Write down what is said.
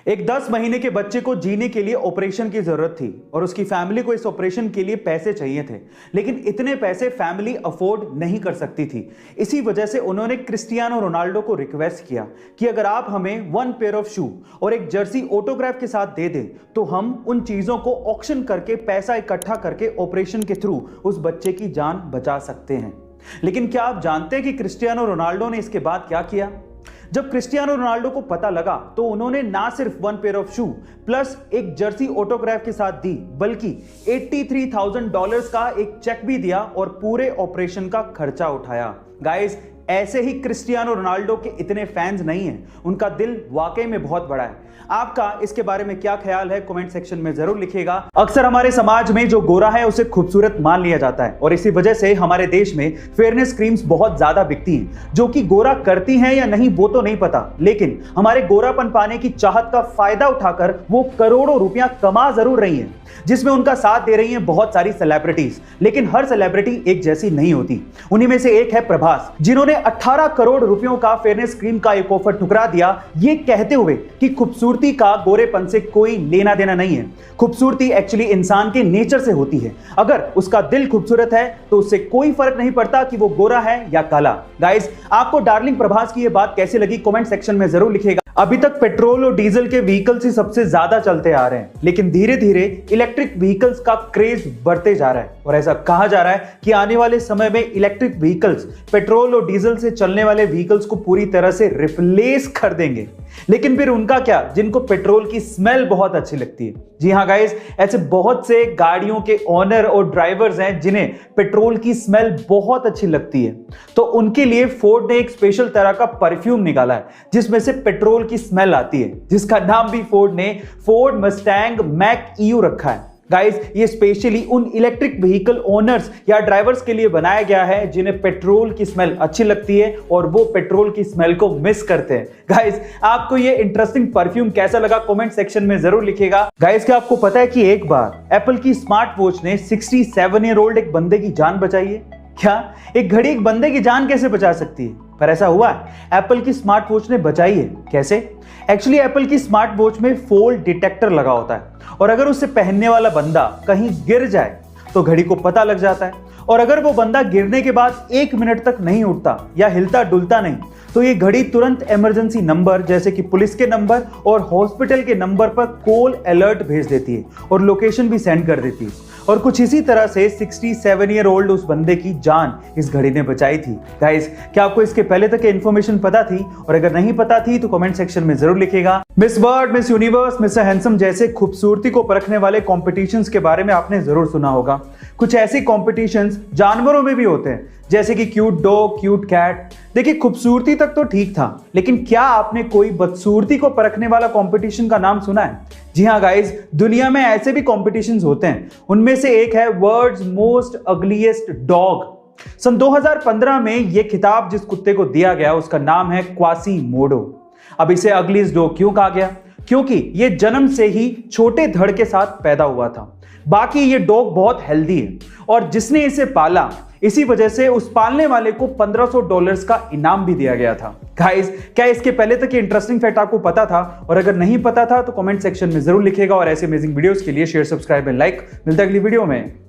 एक 10 महीने के बच्चे को जीने के लिए ऑपरेशन की जरूरत थी और उसकी फैमिली को इस ऑपरेशन के लिए पैसे चाहिए थे, लेकिन इतने पैसे फैमिली अफोर्ड नहीं कर सकती थी। इसी वजह से उन्होंने क्रिस्टियानो रोनाल्डो को रिक्वेस्ट किया कि अगर आप हमें 1 पेयर ऑफ शू और एक जर्सी ऑटोग्राफ के साथ दे दें तो हम उन चीजों को ऑक्शन करके पैसा इकट्ठा करके ऑपरेशन के थ्रू उस बच्चे की जान बचा सकते हैं। लेकिन क्या आप जानते हैं कि क्रिस्टियानो रोनाल्डो ने इसके बाद क्या किया? जब क्रिस्टियानो रोनाल्डो को पता लगा तो उन्होंने ना सिर्फ 1 पेयर ऑफ शू प्लस एक जर्सी ऑटोग्राफ के साथ दी, बल्कि $83,000 का एक चेक भी दिया और पूरे ऑपरेशन का खर्चा उठाया। गाइस, ऐसे ही क्रिस्टियानो रोनाल्डो के इतने फैंस नहीं हैं, उनका दिल वाकई में बहुत बड़ा है। आपका इसके बारे में क्या ख्याल है कमेंट सेक्शन में जरूर लिखिएगा। अक्सर हमारे समाज में जो गोरा है उसे खूबसूरत मान लिया जाता है और इसी वजह से हमारे देश में फेयरनेस क्रीम्स बहुत ज्यादा बिकती हैं, जो कि गोरा करती हैं या नहीं वो तो नहीं पता, लेकिन हमारे गोरापन पाने की चाहत का फायदा उठाकर वो करोड़ों रुपया कमा जरूर रही हैं, जिसमें उनका साथ दे रही हैं बहुत सारी सेलिब्रिटीज। लेकिन हर सेलिब्रिटी एक जैसी नहीं होती। उन्हीं में से एक है प्रभास, जिन्होंने 18 करोड़ रुपयों का फेयरनेस क्रीम का एक ऑफर ठुकरा दिया, ये कहते हुए कि खूबसूरती का गोरेपन से कोई लेना देना नहीं है। खूबसूरती एक्चुअली इंसान के नेचर से होती है। अगर उसका दिल खूबसूरत है तो उससे कोई फर्क नहीं पड़ता कि वो गोरा है या काला। गाइस, आपको डार्लिंग प्रभास की ये बात कैसी लगी कमेंट सेक्शन में जरूर लिखिएगा। अभी तक पेट्रोल और डीजल के व्हीकल्स ही सबसे ज्यादा चलते आ रहे हैं, लेकिन धीरे धीरे इलेक्ट्रिक व्हीकल्स का क्रेज बढ़ते जा रहा है और ऐसा कहा जा रहा है कि आने वाले समय में इलेक्ट्रिक व्हीकल्स पेट्रोल और डीजल से चलने वाले व्हीकल्स को पूरी तरह से रिप्लेस कर देंगे। लेकिन फिर उनका क्या, जिनको पेट्रोल की स्मेल बहुत अच्छी लगती है। जी हां गाइस, ऐसे बहुत से गाड़ियों के ओनर और ड्राइवर्स हैं जिन्हें पेट्रोल की स्मेल बहुत अच्छी लगती है, तो उनके लिए फोर्ड ने एक स्पेशल तरह का परफ्यूम निकाला है जिसमें से पेट्रोल की स्मेल आती है, जिसका नाम भी फोर्ड ने फोर्ड मस्टैंग मैक ईयू रखा है। गाइस, ये स्पेशली उन इलेक्ट्रिक व्हीकल ओनर्स या ड्राइवर्स के लिए बनाया गया है जिन्हें पेट्रोल की स्मेल अच्छी लगती है और वो पेट्रोल की स्मेल को मिस करते हैं। गाइस, आपको ये इंटरेस्टिंग परफ्यूम कैसा लगा कमेंट सेक्शन में जरूर लिखिएगा। गाइस, क्या आपको पता है कि एक बार एप्पल की स्मार्ट वॉच ने 67 ईयर ओल्ड एक बंदे की जान बचाई है? क्या एक घड़ी एक बंदे की जान कैसे बचा सकती है? पर ऐसा हुआ है, एप्पल की स्मार्ट वॉच ने बचाई है। कैसे? एक्चुअली एप्पल की स्मार्ट वॉच में फॉल डिटेक्टर लगा होता है और अगर उसे पहनने वाला बंदा कहीं गिर जाए तो घड़ी को पता लग जाता है, और अगर वो बंदा गिरने के बाद 1 मिनट तक नहीं उठता या हिलता डुलता नहीं तो ये घड़ी तुरंत इमरजेंसी नंबर जैसे कि पुलिस के नंबर और हॉस्पिटल के नंबर पर कॉल अलर्ट भेज देती है और लोकेशन भी सेंड कर देती है। और कुछ इसी तरह से 67 ईयर ओल्ड उस बंदे की जान इस घड़ी ने बचाई थी। गाइस, क्या आपको इसके पहले तक इन्फॉर्मेशन पता थी? और अगर नहीं पता थी तो कमेंट सेक्शन में जरूर लिखिएगा। Miss world, miss universe, mister handsome जैसे खूबसूरती को परखने वाले कॉम्पिटिशन्स के बारे में आपने जरूर सुना होगा। कुछ ऐसे कॉम्पिटिशन्स जानवरों में भी होते हैं, जैसे कि क्यूट डॉग, क्यूट कैट। देखिए, खूबसूरती तक तो ठीक था, लेकिन क्या आपने कोई बदसूरती को परखने वाला कंपटीशन का नाम सुना है? जी हाँ गाइस, दुनिया में ऐसे भी कॉम्पिटिशन्स होते हैं। उनमें से एक है वर्ल्ड्स मोस्ट अगलीस्ट डॉग। सन 2015 में यह खिताब जिस कुत्ते को दिया गया उसका नाम है क्वासीमोडो। अब इसे अगलीस्ट डॉग क्यों कहा गया? क्योंकि यह जन्म से ही छोटे धड़ के साथ पैदा हुआ था। बाकी ये डॉग बहुत हेल्दी है और जिसने इसे पाला, इसी वजह से उस पालने वाले को $1500 का इनाम भी दिया गया था। गाइस, क्या इसके पहले तक ये इंटरेस्टिंग फैक्ट आपको पता था? और अगर नहीं पता था तो कमेंट सेक्शन में जरूर लिखिएगा और ऐसे अमेजिंग वीडियोस के लिए शेयर, सब्सक्राइब एंड लाइक। मिलते हैं अगली वीडियो में।